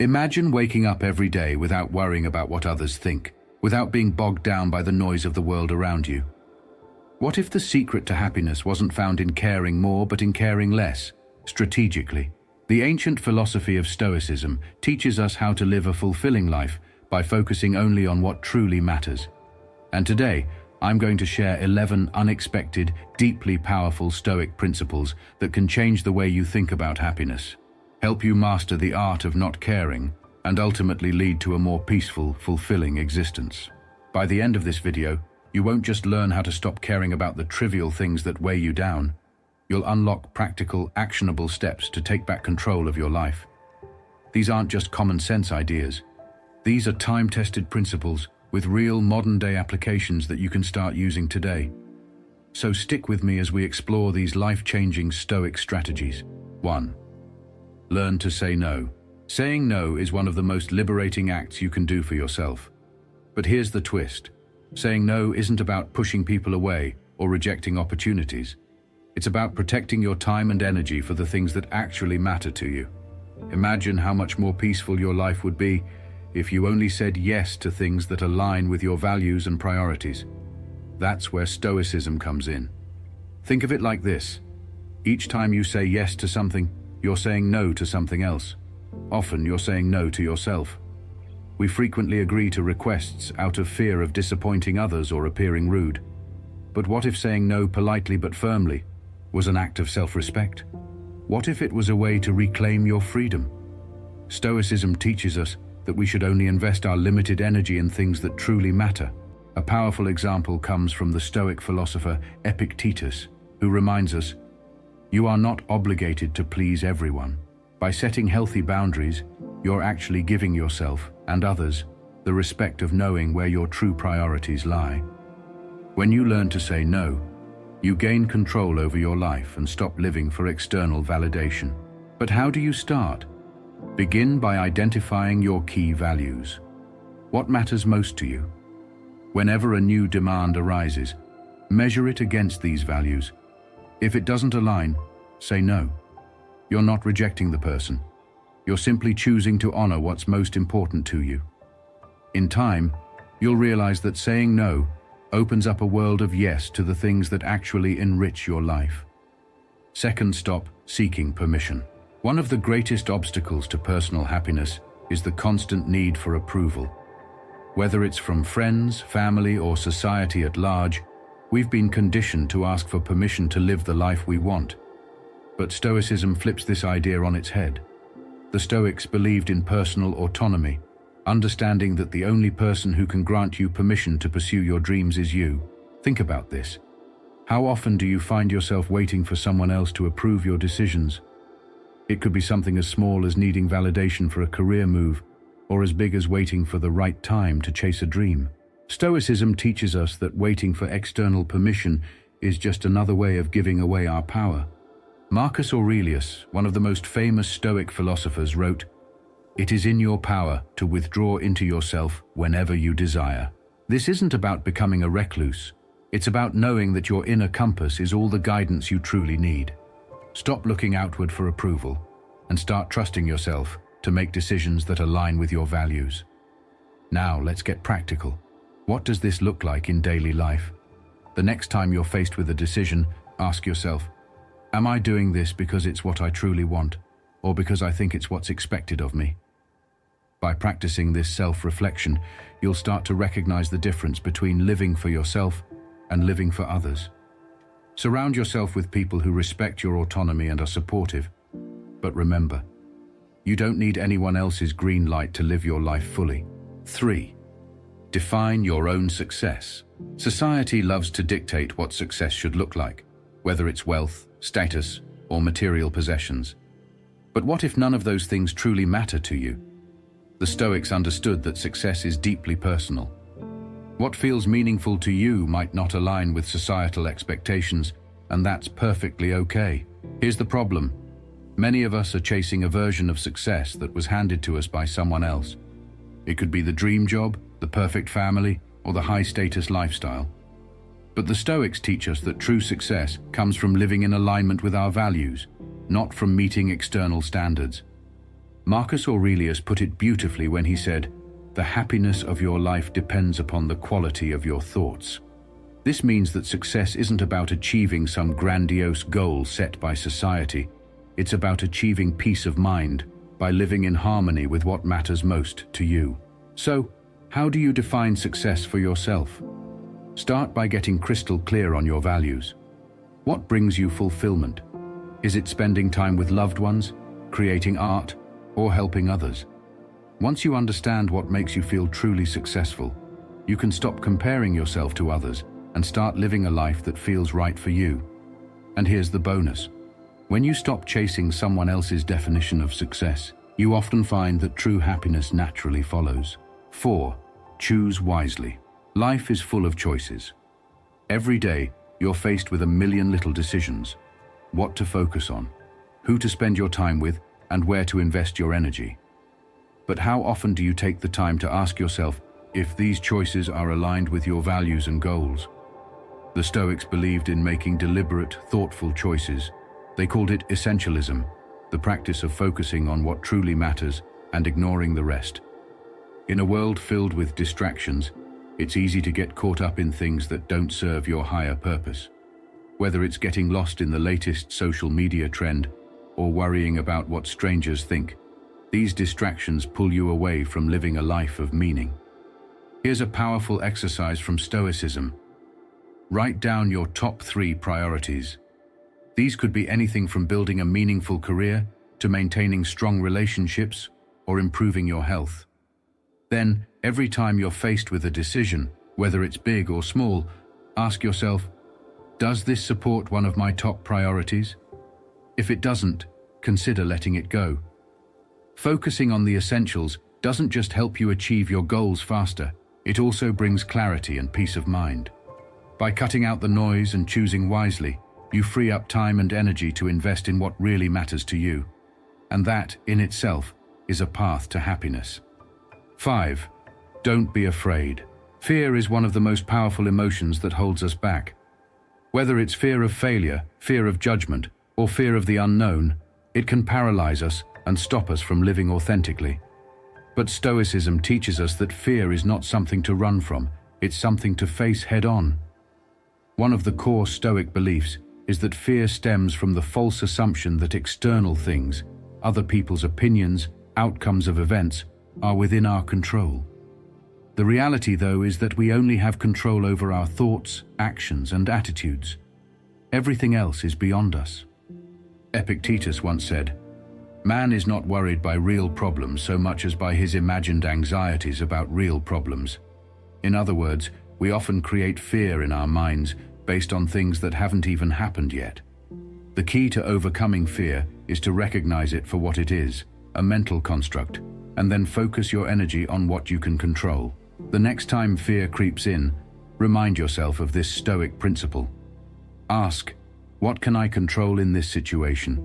Imagine waking up every day without worrying about what others think, without being bogged down by the noise of the world around you. What if the secret to happiness wasn't found in caring more, but in caring less, strategically? The ancient philosophy of Stoicism teaches us how to live a fulfilling life by focusing only on what truly matters. And today, I'm going to share 11 unexpected, deeply powerful Stoic principles that can change the way you think about happiness, help you master the art of not caring, and ultimately lead to a more peaceful, fulfilling existence. By the end of this video, you won't just learn how to stop caring about the trivial things that weigh you down. You'll unlock practical, actionable steps to take back control of your life. These aren't just common sense ideas. These are time-tested principles with real modern-day applications that you can start using today. So stick with me as we explore these life-changing Stoic strategies. 1. Learn to say no. Saying no is one of the most liberating acts you can do for yourself. But here's the twist. Saying no isn't about pushing people away or rejecting opportunities. It's about protecting your time and energy for the things that actually matter to you. Imagine how much more peaceful your life would be if you only said yes to things that align with your values and priorities. That's where Stoicism comes in. Think of it like this. Each time you say yes to something, you're saying no to something else. Often you're saying no to yourself. We frequently agree to requests out of fear of disappointing others or appearing rude. But what if saying no politely but firmly was an act of self-respect? What if it was a way to reclaim your freedom? Stoicism teaches us that we should only invest our limited energy in things that truly matter. A powerful example comes from the Stoic philosopher Epictetus, who reminds us, "You are not obligated to please everyone." By setting healthy boundaries, you're actually giving yourself and others the respect of knowing where your true priorities lie. When you learn to say no, you gain control over your life and stop living for external validation. But how do you start? Begin by identifying your key values. What matters most to you? Whenever a new demand arises, measure it against these values. If it doesn't align, say no. You're not rejecting the person. You're simply choosing to honor what's most important to you. In time, you'll realize that saying no opens up a world of yes to the things that actually enrich your life. Second, stop seeking permission. One of the greatest obstacles to personal happiness is the constant need for approval. Whether it's from friends, family, or society at large, we've been conditioned to ask for permission to live the life we want. But Stoicism flips this idea on its head. The Stoics believed in personal autonomy, understanding that the only person who can grant you permission to pursue your dreams is you. Think about this. How often do you find yourself waiting for someone else to approve your decisions? It could be something as small as needing validation for a career move, or as big as waiting for the right time to chase a dream. Stoicism teaches us that waiting for external permission is just another way of giving away our power. Marcus Aurelius, one of the most famous Stoic philosophers, wrote, "It is in your power to withdraw into yourself whenever you desire." This isn't about becoming a recluse. It's about knowing that your inner compass is all the guidance you truly need. Stop looking outward for approval and start trusting yourself to make decisions that align with your values. Now, let's get practical. What does this look like in daily life? The next time you're faced with a decision, ask yourself, am I doing this because it's what I truly want, or because I think it's what's expected of me? By practicing this self-reflection, you'll start to recognize the difference between living for yourself and living for others. Surround yourself with people who respect your autonomy and are supportive. But remember, you don't need anyone else's green light to live your life fully. 3. Define your own success. Society loves to dictate what success should look like, whether it's wealth, status, or material possessions. But what if none of those things truly matter to you? The Stoics understood that success is deeply personal. What feels meaningful to you might not align with societal expectations, and that's perfectly okay. Here's the problem. Many of us are chasing a version of success that was handed to us by someone else. It could be the dream job, the perfect family, or the high-status lifestyle. But the Stoics teach us that true success comes from living in alignment with our values, not from meeting external standards. Marcus Aurelius put it beautifully when he said, "The happiness of your life depends upon the quality of your thoughts." This means that success isn't about achieving some grandiose goal set by society. It's about achieving peace of mind by living in harmony with what matters most to you. So, how do you define success for yourself? Start by getting crystal clear on your values. What brings you fulfillment? Is it spending time with loved ones, creating art, or helping others? Once you understand what makes you feel truly successful, you can stop comparing yourself to others and start living a life that feels right for you. And here's the bonus. When you stop chasing someone else's definition of success, you often find that true happiness naturally follows. 4. Choose wisely. Life is full of choices. Every day, you're faced with a million little decisions. What to focus on, who to spend your time with, and where to invest your energy. But how often do you take the time to ask yourself if these choices are aligned with your values and goals? The Stoics believed in making deliberate, thoughtful choices. They called it essentialism, the practice of focusing on what truly matters and ignoring the rest. In a world filled with distractions, it's easy to get caught up in things that don't serve your higher purpose. Whether it's getting lost in the latest social media trend or worrying about what strangers think, these distractions pull you away from living a life of meaning. Here's a powerful exercise from Stoicism. Write down your top 3 priorities. These could be anything from building a meaningful career to maintaining strong relationships or improving your health. Then, every time you're faced with a decision, whether it's big or small, ask yourself, does this support one of my top priorities? If it doesn't, consider letting it go. Focusing on the essentials doesn't just help you achieve your goals faster, it also brings clarity and peace of mind. By cutting out the noise and choosing wisely, you free up time and energy to invest in what really matters to you. And that, in itself, is a path to happiness. 5. Don't be afraid. Fear is one of the most powerful emotions that holds us back. Whether it's fear of failure, fear of judgment, or fear of the unknown, it can paralyze us and stop us from living authentically. But Stoicism teaches us that fear is not something to run from, it's something to face head-on. One of the core Stoic beliefs is that fear stems from the false assumption that external things, other people's opinions, outcomes of events, are within our control. The reality, though, is that we only have control over our thoughts, actions, and attitudes. Everything else is beyond us. Epictetus once said, "Man is not worried by real problems so much as by his imagined anxieties about real problems." In other words, we often create fear in our minds based on things that haven't even happened yet. The key to overcoming fear is to recognize it for what it is, a mental construct, and then focus your energy on what you can control. The next time fear creeps in, remind yourself of this Stoic principle. Ask, what can I control in this situation?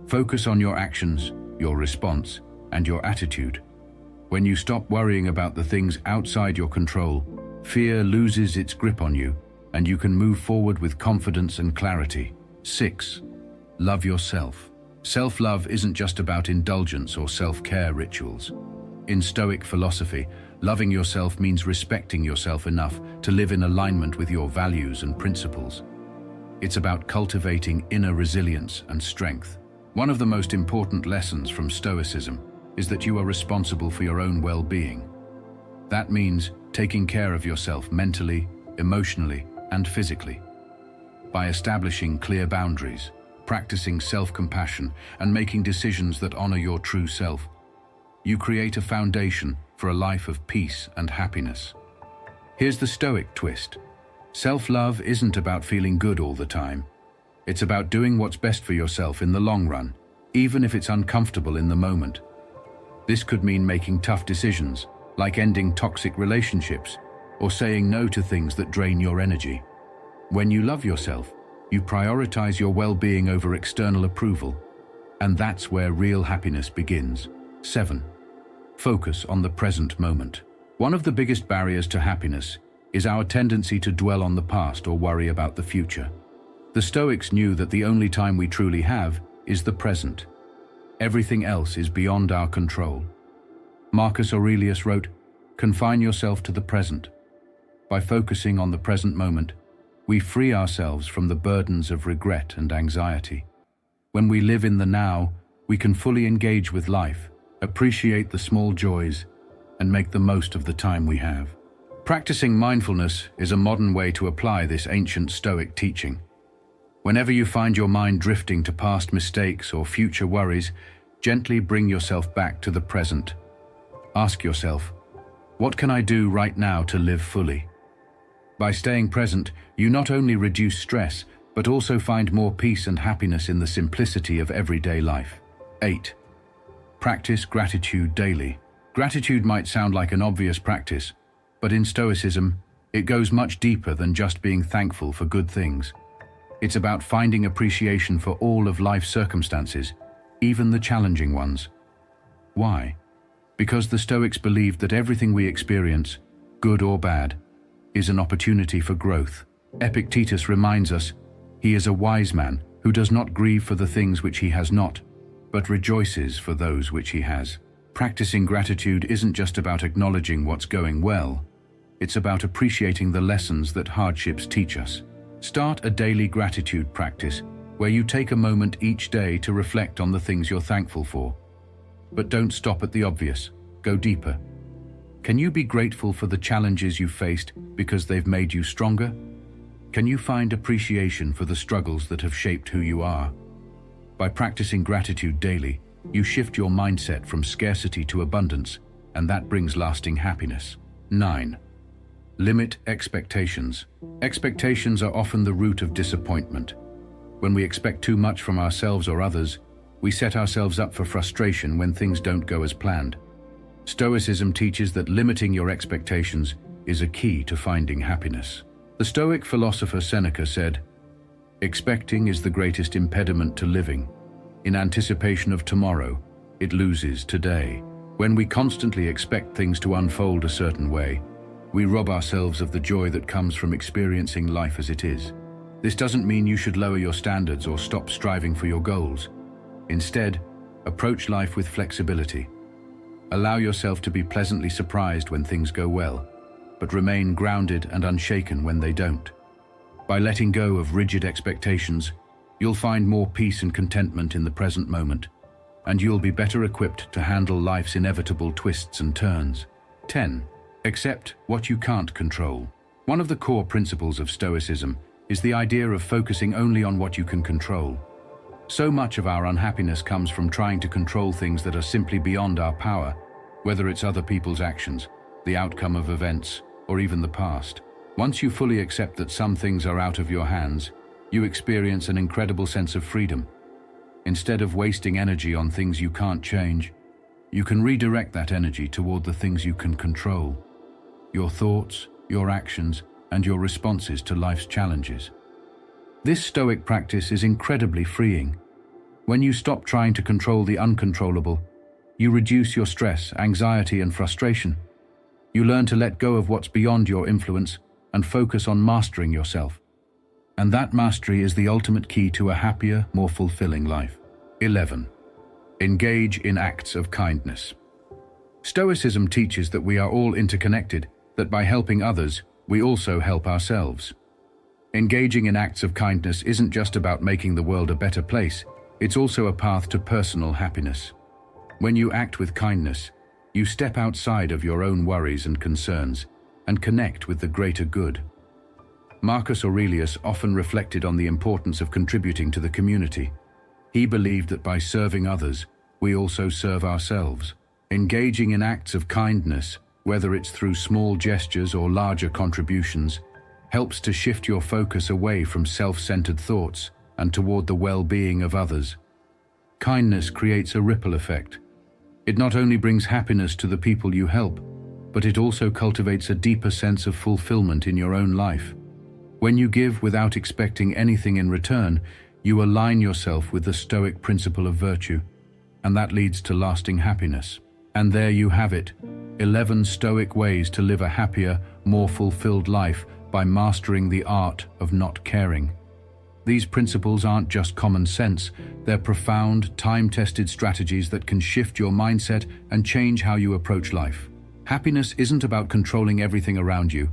Focus on your actions, your response, and your attitude. When you stop worrying about the things outside your control, fear loses its grip on you, and you can move forward with confidence and clarity. 6. Love yourself. Self-love isn't just about indulgence or self-care rituals. In Stoic philosophy, loving yourself means respecting yourself enough to live in alignment with your values and principles. It's about cultivating inner resilience and strength. One of the most important lessons from Stoicism is that you are responsible for your own well-being. That means taking care of yourself mentally, emotionally, and physically. By establishing clear boundaries, practicing self-compassion, and making decisions that honor your true self, you create a foundation for a life of peace and happiness. Here's the Stoic twist. Self-love isn't about feeling good all the time. It's about doing what's best for yourself in the long run, even if it's uncomfortable in the moment. This could mean making tough decisions, like ending toxic relationships, or saying no to things that drain your energy. When you love yourself, you prioritize your well-being over external approval, and that's where real happiness begins. 7. Focus on the present moment. One of the biggest barriers to happiness is our tendency to dwell on the past or worry about the future. The Stoics knew that the only time we truly have is the present. Everything else is beyond our control. Marcus Aurelius wrote, "Confine yourself to the present." By focusing on the present moment, we free ourselves from the burdens of regret and anxiety. When we live in the now, we can fully engage with life, appreciate the small joys, and make the most of the time we have. Practicing mindfulness is a modern way to apply this ancient Stoic teaching. Whenever you find your mind drifting to past mistakes or future worries, gently bring yourself back to the present. Ask yourself, what can I do right now to live fully? By staying present, you not only reduce stress, but also find more peace and happiness in the simplicity of everyday life. 8. Practice gratitude daily. Gratitude might sound like an obvious practice, but in Stoicism, it goes much deeper than just being thankful for good things. It's about finding appreciation for all of life's circumstances, even the challenging ones. Why? Because the Stoics believed that everything we experience, good or bad, is an opportunity for growth. Epictetus reminds us, he is a wise man who does not grieve for the things which he has not, but rejoices for those which he has. Practicing gratitude isn't just about acknowledging what's going well, it's about appreciating the lessons that hardships teach us. Start a daily gratitude practice where you take a moment each day to reflect on the things you're thankful for. But don't stop at the obvious, go deeper. Can you be grateful for the challenges you faced because they've made you stronger? Can you find appreciation for the struggles that have shaped who you are? By practicing gratitude daily, you shift your mindset from scarcity to abundance, and that brings lasting happiness. 9. Limit expectations. Expectations are often the root of disappointment. When we expect too much from ourselves or others, we set ourselves up for frustration when things don't go as planned. Stoicism teaches that limiting your expectations is a key to finding happiness. The Stoic philosopher Seneca said, "Expecting is the greatest impediment to living. In anticipation of tomorrow, it loses today." When we constantly expect things to unfold a certain way, we rob ourselves of the joy that comes from experiencing life as it is. This doesn't mean you should lower your standards or stop striving for your goals. Instead, approach life with flexibility. Allow yourself to be pleasantly surprised when things go well, but remain grounded and unshaken when they don't. By letting go of rigid expectations, you'll find more peace and contentment in the present moment, and you'll be better equipped to handle life's inevitable twists and turns. 10. Accept what you can't control. One of the core principles of Stoicism is the idea of focusing only on what you can control. So much of our unhappiness comes from trying to control things that are simply beyond our power, whether it's other people's actions, the outcome of events, or even the past. Once you fully accept that some things are out of your hands, you experience an incredible sense of freedom. Instead of wasting energy on things you can't change, you can redirect that energy toward the things you can control: your thoughts, your actions, and your responses to life's challenges. This Stoic practice is incredibly freeing. When you stop trying to control the uncontrollable, you reduce your stress, anxiety, and frustration. You learn to let go of what's beyond your influence and focus on mastering yourself. And that mastery is the ultimate key to a happier, more fulfilling life. 11. Engage in acts of kindness. Stoicism teaches that we are all interconnected, that by helping others, we also help ourselves. Engaging in acts of kindness isn't just about making the world a better place, it's also a path to personal happiness. When you act with kindness, you step outside of your own worries and concerns and connect with the greater good. Marcus Aurelius often reflected on the importance of contributing to the community. He believed that by serving others, we also serve ourselves. Engaging in acts of kindness, whether it's through small gestures or larger contributions, helps to shift your focus away from self-centered thoughts and toward the well-being of others. Kindness creates a ripple effect. It not only brings happiness to the people you help, but it also cultivates a deeper sense of fulfillment in your own life. When you give without expecting anything in return, you align yourself with the Stoic principle of virtue, and that leads to lasting happiness. And there you have it, 11 Stoic ways to live a happier, more fulfilled life by mastering the art of not caring. These principles aren't just common sense, they're profound, time-tested strategies that can shift your mindset and change how you approach life. Happiness isn't about controlling everything around you,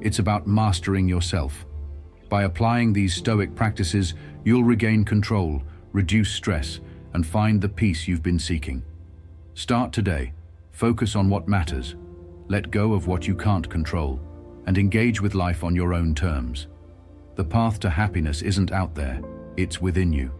it's about mastering yourself. By applying these Stoic practices, you'll regain control, reduce stress, and find the peace you've been seeking. Start today. Focus on what matters. Let go of what you can't control, and engage with life on your own terms. The path to happiness isn't out there, it's within you.